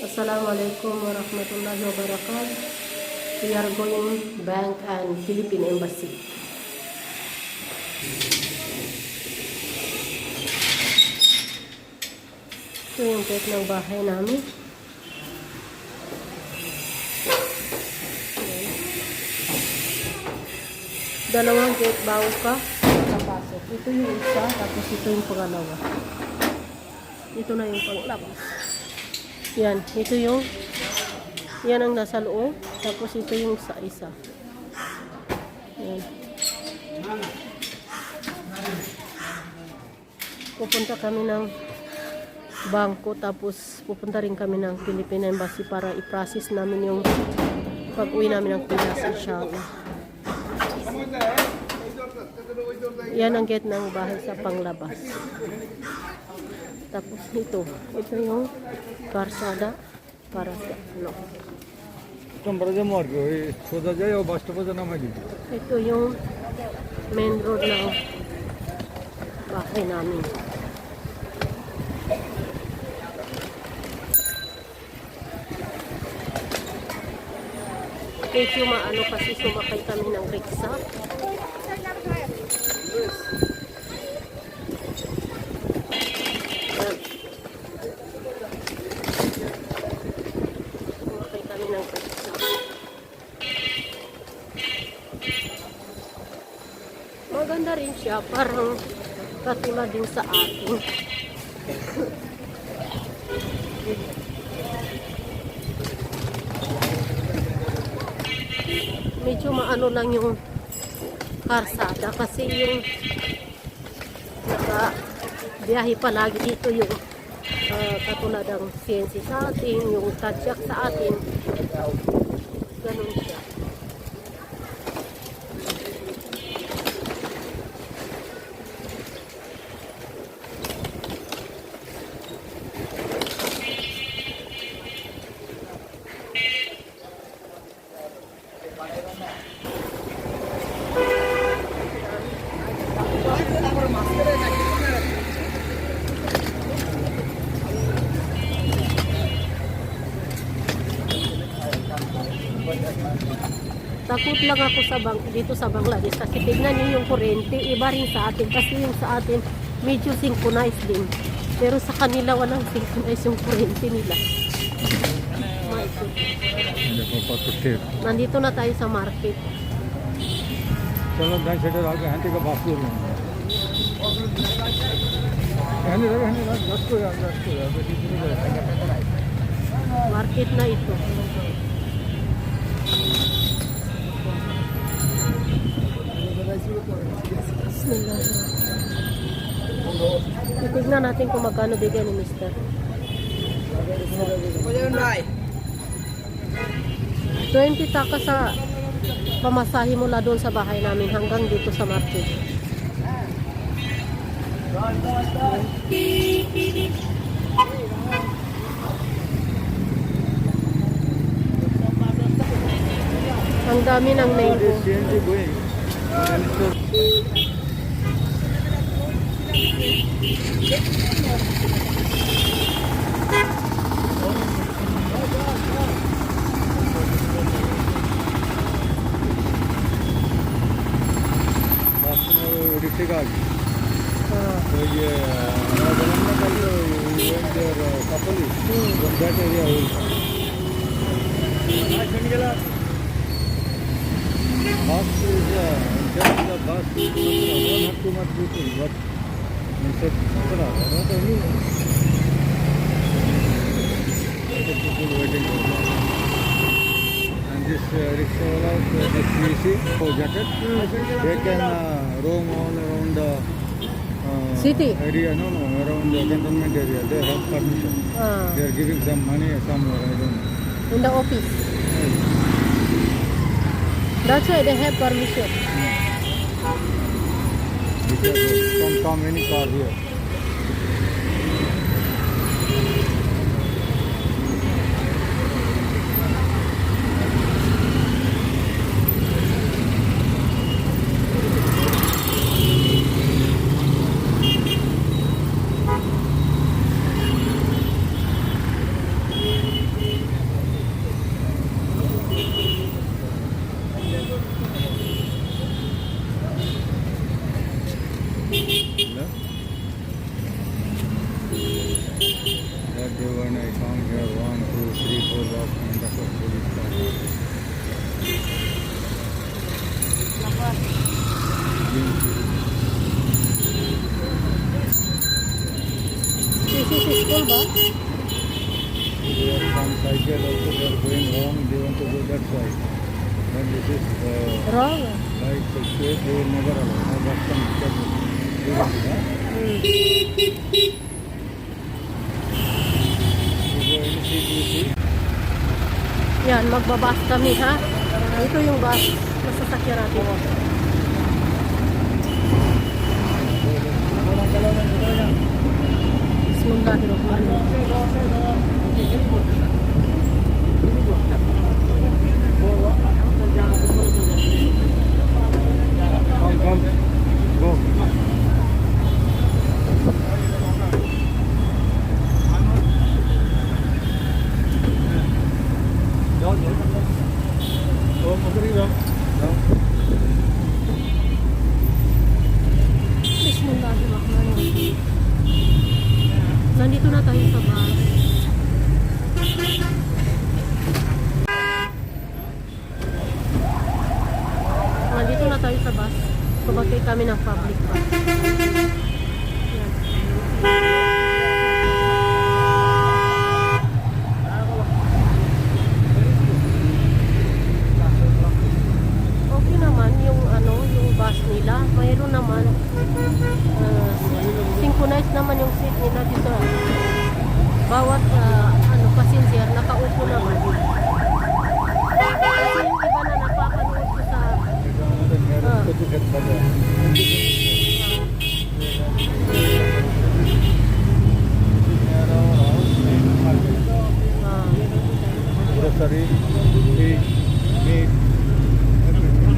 Assalamualaikum warahmatullahi wabarakatuh. We are going Bank and Philippine Embassy. Ito yung gate ng bahay namin. Dalawang gate bago ka nakapasok. Ito yung isa, tapos ito yung pangalawa. Ito na yung panglabas. Yan, ito yung yan ang nasa loob, tapos ito yung sa isa. Yan. Pupunta kami ng bangko, tapos pupunta rin kami ng Philippine Embassy para i-process namin yung pag-uwi namin ng Pinas, inshallah. Yan ang gate ng bahay sa panglabas. Tapos ito yung karsada para sa ito yung main road ng bahay namin. Medyo maano kasi sumakay kami ng rickshaw. Maganda rin siya, parang katulad din sa atin. Medyo maano lang yung karsada kasi yung naka-biyahe palagi dito yung katulad ng CNC sa atin, yung Tadjak sa atin. Ganun siya. Takot lang ako dito sa Bangladesh kasi tignan niyo yung kuryente, iba rin sa atin kasi yung sa atin medyo synchronized din. Pero sa kanila walang synchronized yung kuryente nila. Nandito na tayo sa market. Market na ito. Titignan natin kung magkano bigyan ni Mr. 20 taka sa pamasahe mula doon sa bahay namin hanggang dito sa market. Ang dami ng mango. And this rickshaw, this VC jacket, they can roam all around the City area, around the cantonment area. They have permission. They are giving some money somewhere, I don't know. In the office. That's why they have permission. Because can come any car here. of Mandakot police station. Lapas. This is school ba? There are some cycle also they are going wrong, they want to go that side. But this is Wrong. right space, they will never allow. No bus can stop it. You go any CTC. Yan, magbabas kami ha. Ito yung bus na sasakyan natin. Bismillahirrahmanirrahim. Come, come, go. Down, down. Oh, magari ba? Down. Bismillahirrahmanirrahim. Nandito na tayo sa bus. Nandito na tayo sa bus. Sumakay kami ng public bus. Yan. Okay naman yung ano, yung bus nila. Mayroon naman synchronized naman yung seat nila dito. Bawat ano passenger nakaupo naman. Kasi yung iba na napapanood ko sa Grocery, fish, meat, everything.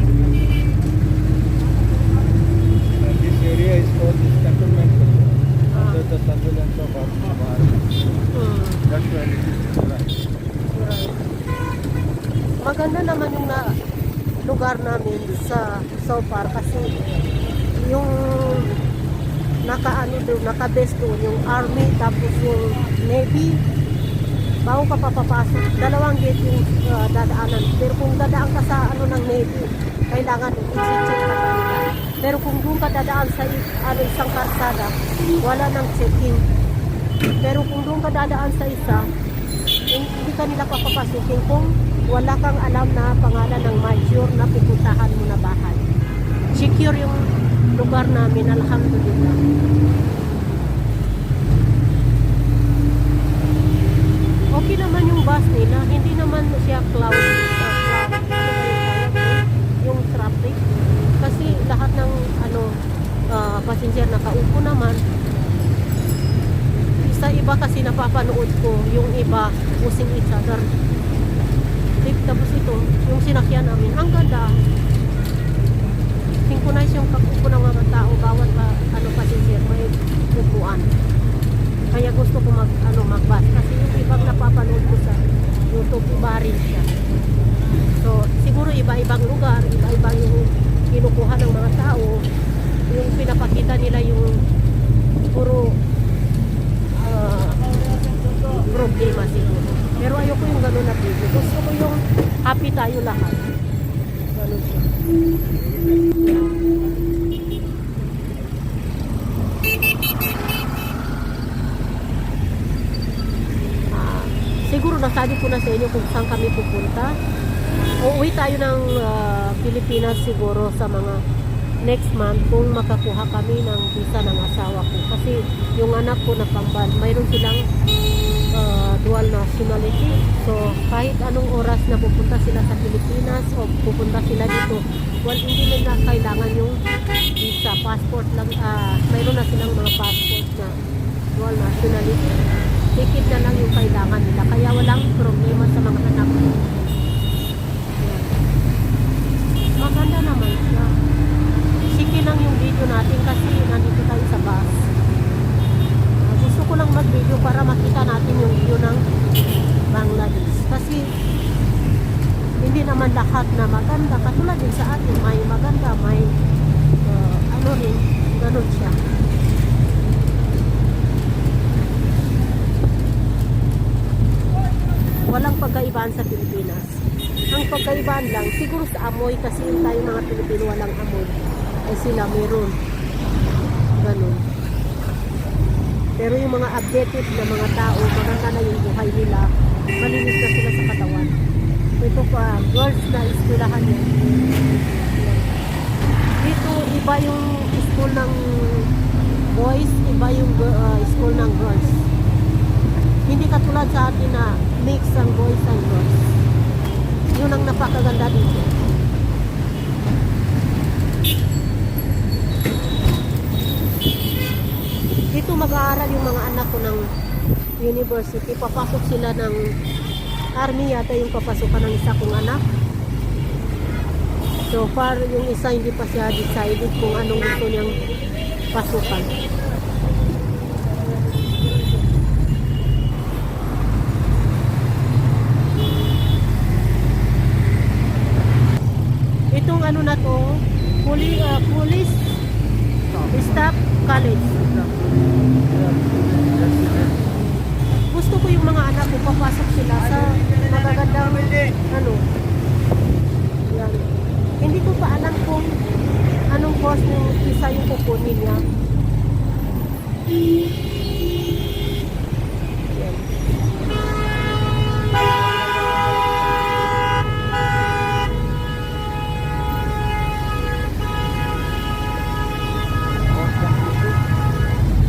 And this area is called this cantonment under the surveillance of our That's why it is right. maganda naman yung lugar namin sa so far kasi yung naka-base doon yung army tapos yung navy bago ka papapasok dalawang gate yung dadaanan pero kung dadaan ka sa ano ng navy kailangan i-check ka kanila pero kung doon ka dadaan sa isang karsada wala nang checking pero kung doon ka dadaan sa isa hindi ka nila papapasukin kung wala kang alam na pangalan ng major na pupuntahan mo na bahay. Secure yung lugar namin, alhamdulillah. Okay naman yung bus nila, hindi naman siya cloud yung traffic. Kasi lahat ng passenger nakaupo naman. Sa iba kasi napapanood ko, yung iba pushing each other. Tapos ito, yung sinakyan namin, ang ganda. Synchronize yung pagpupo ng mga tao, bawat passenger may upuan. Kaya gusto ko mag-bus kasi yung ibang napapanood ko sa YouTube, iba rin siya. So, siguro iba-ibang lugar, iba-iba yung kinukuha ng mga tao, yung pinapakita nila yung puro problema siguro. Pero ayoko yung gano'n na video. Gusto ko yung happy tayo lahat. Gano'n siya. Siguro nasabi ko na sa inyo kung saan kami pupunta. Uuwi tayo ng Pilipinas siguro sa mga next month kung makakuha kami ng visa ng asawa ko. Kasi yung anak ko na pambal, mayroon silang dual nationality. So, kahit anong oras na pupunta sila sa Pilipinas o pupunta sila dito, hindi nila kailangan yung visa, passport lang. Mayroon na silang mga passport na dual nationality. Ticket na lang yung kailangan nila. Kaya walang problema sa mga anak ko. Maganda naman siya. Sige lang yung video natin kasi nandito tayo sa bus. Gusto ko lang mag-video para makita natin yung view ng Bangladesh. Kasi hindi naman lahat na maganda. Katulad din sa atin, may maganda, may rin, ganun siya. walang pagkaibaan sa Pilipinas. Ang pagkaibaan lang, siguro sa amoy, kasi yung tayo mga Pilipino walang amoy. Eh sila meron. Ganun. Pero yung mga updated na mga tao, maganda na yung buhay nila, malinis na sila sa katawan. Ito pa, girls na eskwelahan yan. Dito, iba yung school ng boys, iba yung school ng girls. Hindi katulad sa atin na mix ang boys and girls. Yun ang napakaganda dito. Dito mag-aaral yung mga anak ko ng university. Papasok sila ng army, yata yung papasukan ng isa kong anak. So far, yung isa hindi pa siya decided kung anong gusto niyang pasukan. Itong ano na to, police staff college. Gusto ko yung mga anak ko papasok sila sa magagandang ano. Yan. Hindi ko pa alam kung anong course ng isa yung kukunin niya. Yan.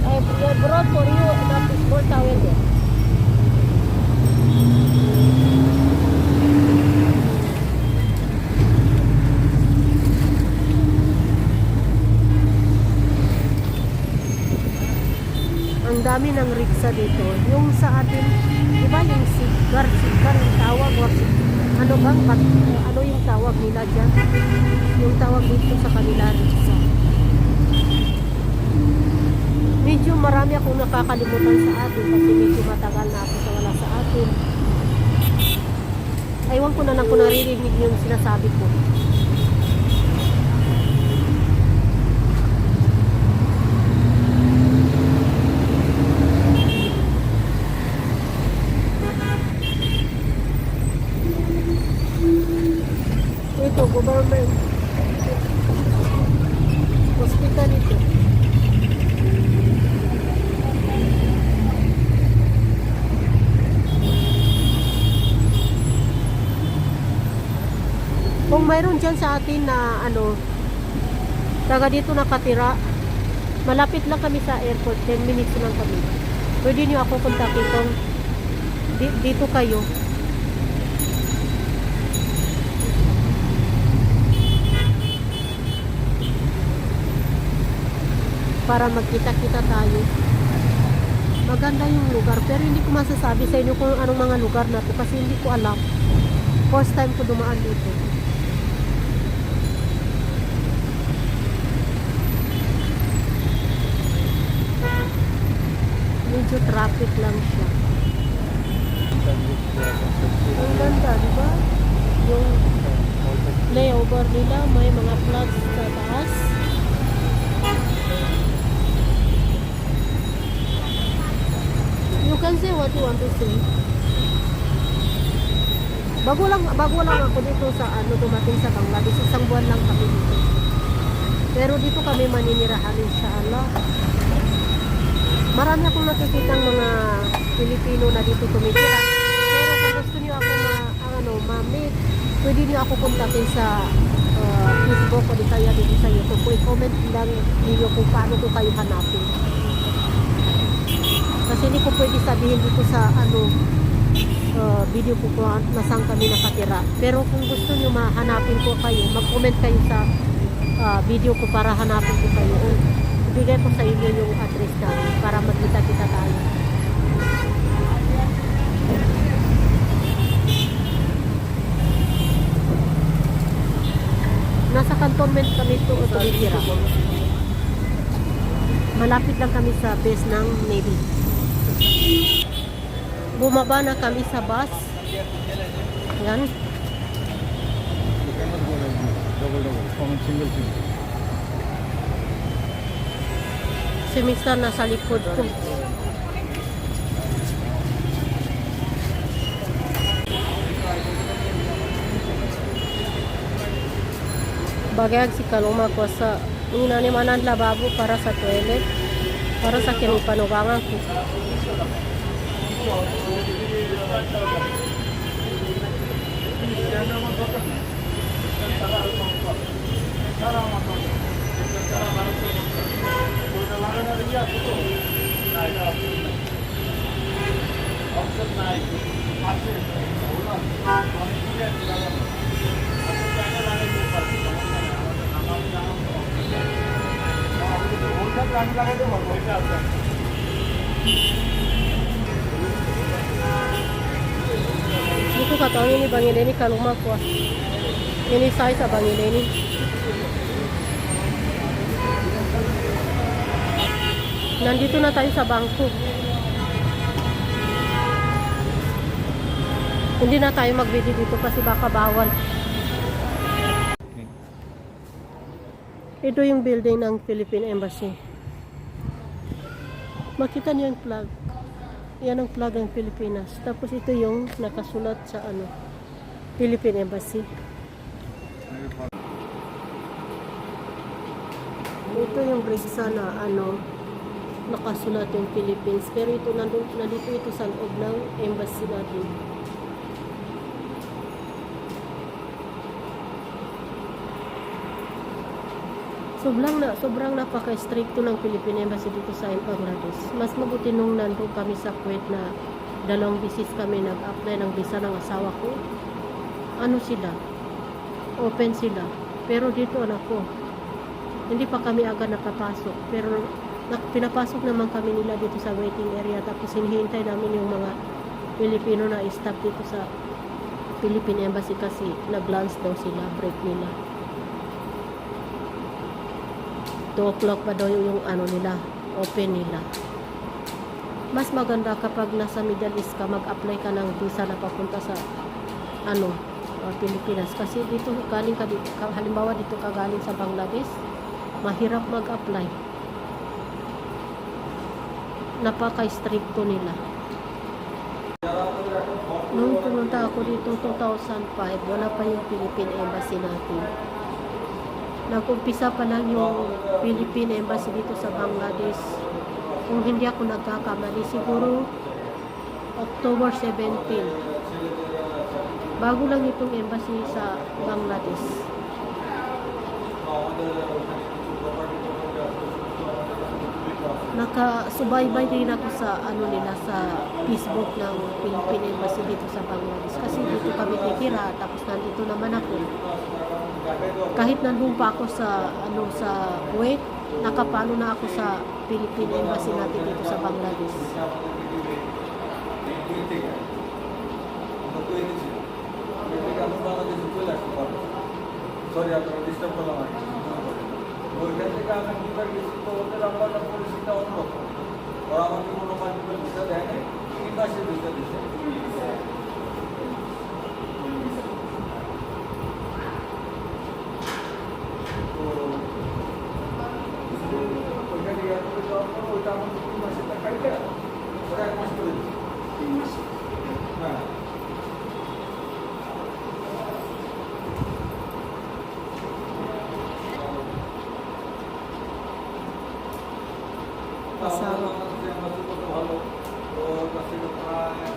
I brought for you the baseball towel there. Ang dami ng riksa dito. Yung sa atin, di ba yung sigar yung tawag, or ano bang, ano yung tawag nila dyan? Yung tawag dito sa kanila, riksa. Medyo marami akong nakakalimutan sa atin kasi medyo matagal na ako sa wala sa atin. Aywan ko na lang kung naririnig yung sinasabi ko. Ito, government hospital ito. Kung mayroon dyan sa atin na ano, taga dito nakatira, malapit lang kami sa airport, 10 minutes lang kami. Pwede nyo ako kontakin kung dito kayo. Para magkita-kita tayo. Maganda yung lugar, pero hindi ko masasabi sa inyo kung anong mga lugar na to kasi hindi ko alam. First time ko dumaan dito. Medyo traffic lang siya. Ang ganda, di ba? Yung layover nila, may mga flags sa taas. You can say what you want to say. Bago lang ako dito sa ano, dumating sa Bangladesh. Isang buwan lang kami dito. Pero dito kami maninirahan, inshallah. Marami akong nakikitang mga Pilipino na dito tumitira. Pero kung gusto niyo ako ma-meet, pwede niyo ako kontakin sa Facebook o di kaya dito sa YouTube. I-comment lang niyo kung paano ko kayo hanapin. Kasi hindi ko pwede sabihin dito sa video ko kung nasaan kami nakatira. Pero kung gusto niyo mahanapin ko kayo, mag-comment kayo sa video ko para hanapin ko kayo. Ibigay ko sa inyo yung address namin para magkita-kita tayo. Nasa cantonment kami ito o tumitira. Malapit lang kami sa base ng Navy. Bumaba na kami sa bus. Yan. Si Mr. nasa likod ko. Bagay si kaluma ko sa inanimanan lababo para sa toilet. Para sa kinipanubangan ko. Dito katawin ini bangileni kaluma ko. Ini size sa bangileni. Nandito na tayo sa bangko. Hindi na tayo mag-video dito kasi baka bawal. Ito yung building ng Philippine Embassy. Makita niyo yung flag. Yan ang flag ng Pilipinas. Tapos ito yung nakasulat sa Philippine Embassy. Ito yung brigsa na nakasulat yung Philippines. Pero ito nandito ito sa loob ng embassy natin. Sobrang napaka-stricto ng Philippine Embassy dito sa Bangladesh. Mas mabuti nung nandun kami sa Kuwait na 2 bisis kami nag-apply ng visa ng asawa ko. Sila? Open sila. Pero dito anak ko, hindi pa kami agad nakapasok. Pero pinapasok naman kami nila dito sa waiting area. Tapos hinihintay namin yung mga Pilipino na stop dito sa Philippine Embassy kasi nag-lunch daw sila, break nila. 2 o'clock pa daw yung nila, open nila. Mas maganda kapag nasa Middle East ka, mag-apply ka ng visa na papunta sa Pilipinas. Kasi dito galing ka dito, halimbawa dito ka galing sa Bangladesh, mahirap mag-apply. Napaka-stricto nila. Nung pumunta ako dito 2005, wala pa yung Philippine Embassy natin. Nag-umpisa pa lang yung Philippine Embassy dito sa Bangladesh. Kung hindi ako nagkakamali, siguro October 17. Bago lang itong embassy sa Bangladesh. Nakasubaybay din ako sa nila sa Facebook ng Philippine Embassy dito sa Bangladesh. Kasi dito kami titira, tapos nandito naman ako. Kahit nandun pa ako sa sa Kuwait, nakapalo na ako sa Philippine Embassy natin dito sa Bangladesh. Sorry, আপনারা ডিস্টার্ব করলাম আর ওইখান থেকে আমি দুবার গেছি তো ওদের আমরা পরিস্থিতিটা অন্যরকম ওরা আমাকে কোনো মাল্টিপল ভিসা দেয় নাই 3 মাসের ভিসা দিচ্ছে তো ওইখানে এয়ারপোর্টে যাওয়ার পর ওইটা আমাকে 3 মাসের টাকা কাটে ওরা 1 মাস করে দিচ্ছে 3 মাস হ্যাঁ Asawa. ভালো তো কাছে প্রায়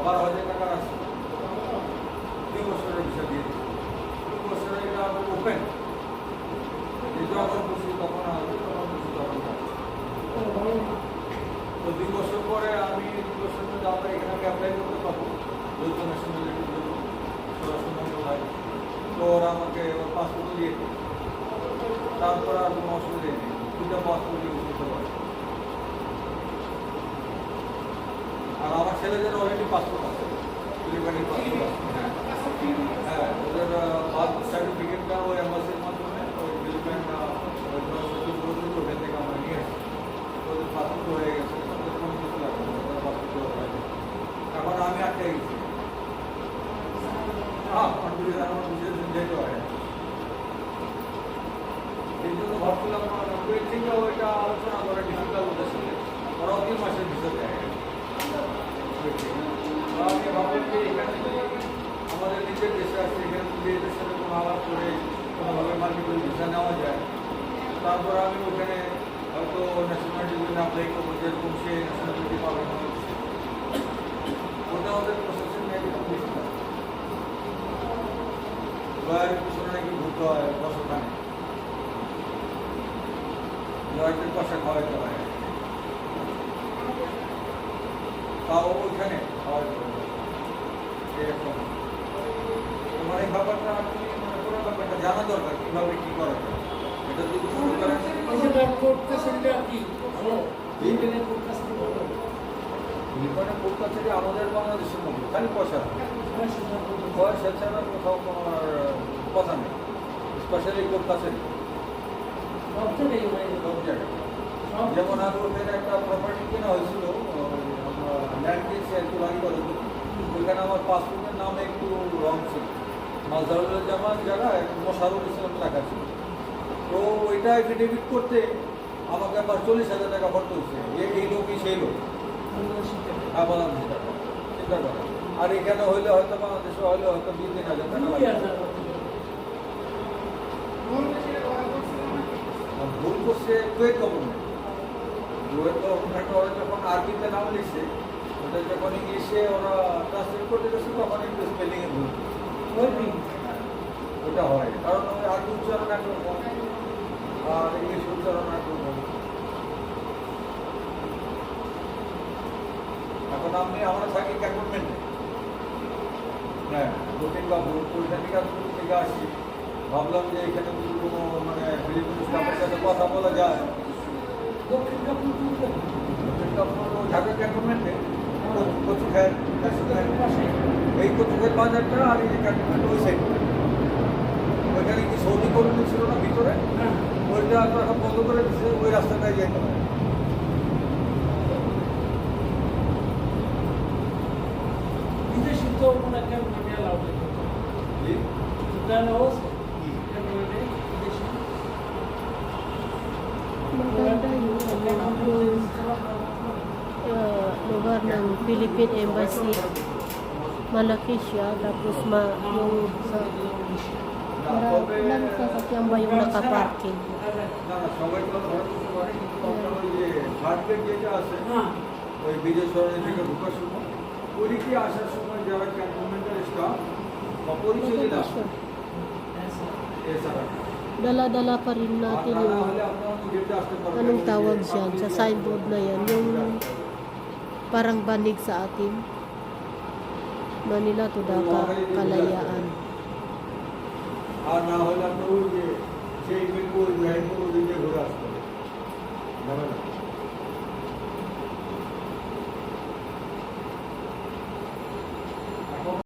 12,000 টাকা আছে 2 বছরের ভিসা দিয়ে 2 বছরের এটা ওপেন যেটা যখন খুশি তখন আসবে তখন খুশি তখন তো 2 বছর পরে আমি 2 বছর মধ্যে আমরা এখানে অ্যাপ্লাই করতে পারবো যৌথ ন্যাশনালিটির জন্য স্বরাষ্ট্র মন্ত্রণালয় তো ওরা আমাকে পাসপোর্ট দিয়ে তারপর আর কোনো অসুবিধা নেই দুটো পাসপোর্ট ইউজ করতে পারে আর আমার ছেলেদের অলরেডি পাসপোর্ট আছে ফিলিপাইনের পাসপোর্ট আছে হ্যাঁ ওদের বার্থ সার্টিফিকেটটা ওই এম্বাসির মাধ্যমে ওই ফিলিপাইন ওখান থেকে আমরা নিয়ে আসি ওদের পাসপোর্ট হয়ে গেছে ওদের কোনো কিছু লাগবে না ওদের পাসপোর্ট হয়ে গেছে এখন আমি আটকে গেছি আমার বুঝে যেতে হয় এই জন্য ভাবছিলাম ওই থেকে ওইটা আলোচনা করা ডিফিকাল্ট ওদের সাথে ওরাও 3 মাসের ভিসা দেয় আমি ভাবলাম যে এখানে আমাদের নিজের দেশে আছে এখানে যদি এদের সাথে কোনো আলাপ করে কোনোভাবে মাল্টিপল ভিসা নেওয়া যায়। তারপর আমি ওখানে হয়তো ন্যাশনালিটির জন্য অ্যাপ্লাই করবো, যেরকম সে ন্যাশনালিটি পাবে না হচ্ছে, ওটা ওদের প্রসেসিং নাকি খুব বেশি হয়। লয়ারের পিছনে নাকি ঘুরতে হয় বছরখানে, লয়ারদের পয়সা খাওয়াইতে হয়, তাও ওইখানে খাওয়াইতে হয় এরকম। তোমার এই ব্যাপারটা আপনি মনে করো ব্যাপারটা জানা দরকার, কীভাবে কী করা যায়। এটা যদি শুরু করেন লিখনে কোর্ট কাছারি আমাদের বাংলাদেশের মধ্যে খালি পয়সা, পয়সা ছাড়া কোথাও কোনো আর কথা নেই। স্পেশালি কোর্ট কাছারি সব জায়গায়। যেমন আমি ওখানে একটা প্রপার্টি কেনা হয়েছিল, ল্যান্ড কিনছি একটু আগে করে, ওইখানে আমার পাসপোর্টের নামে একটু রং ছিল, মাজহারুল জামান জায়গায় মোশারুল ইসলাম লেখা ছিল। তো ওইটা এফিডেভিট করতে আমাকে আবার 40,000 টাকা ভরতে হচ্ছে। এই লোকই সেই লোক, হ্যাঁ বাংলাদেশি টাকা, চিন্তা করে। আর এখানে হইলে হয়তো বাংলাদেশে হইলে হয়তো 2-3 হাজার টাকা লাগবে। আর ভুল করছে কুয়েত গভর্নমেন্ট। কুয়েত গভর্নমেন্ট ওরা যখন আরবিতে নাম লিখছে, ওটা যখন ইংলিশে ওরা ট্রান্সলেট করতে গেছে তখন একটু স্পেলিংয়ে ভুল, ওটা হয়। কারণ ওই আরবি উচ্চারণ একরকম আর ইংলিশ উচ্চারণ একরকম। এখন আমরা থাকি ক্যান্টনমেন্টে, হ্যাঁ দক্ষিণবাবু, ওইখান থেকে আসি। ভাবলাম যে এখানে যদি কোনো মানে ফিলিপিন স্টাফের সাথে কথা বলা যায়। দক্ষিণবাবু ঢাকা ক্যান্টনমেন্টে কচুখায়ের, এই কচুখায়ের বাজারটা আর এই যে ক্যান্টনমেন্ট ওই সাইড, ওইখানে কি সৌদি কলোনি ছিল না ভিতরে, ওইটা এখন বন্ধ করে দিচ্ছে, ওই রাস্তাটায় যেতে হয়। Maganda yung lugar ng Philippine Embassy. Malaki siya, tapos yung sa ilang sasakyan ba yung nakaparking? না না সবাই তো ধরার কিছু করে, কিন্তু আপনার ওই যে হার্টগেট যেটা আছে ওই বিজয় সরণি থেকে ঢোকার সময়, ওইদিকে আসার সময় যারা ক্যান্টনমেন্টের স্টাফ বা পরিচয় দিলে আসবে এছাড়া Dala-dala pa rin natin না yung হলে আপনারা যেটা আসতে পারবেন। anong tawag dyan sa signboard na yan, yung parang banig sa atin. Manila to Dhaka, Kalayaan. আর না হলে আপনার ওই যে সেই বিলকুল ওই লাইনগুলো দিকে ঘুরে আসতে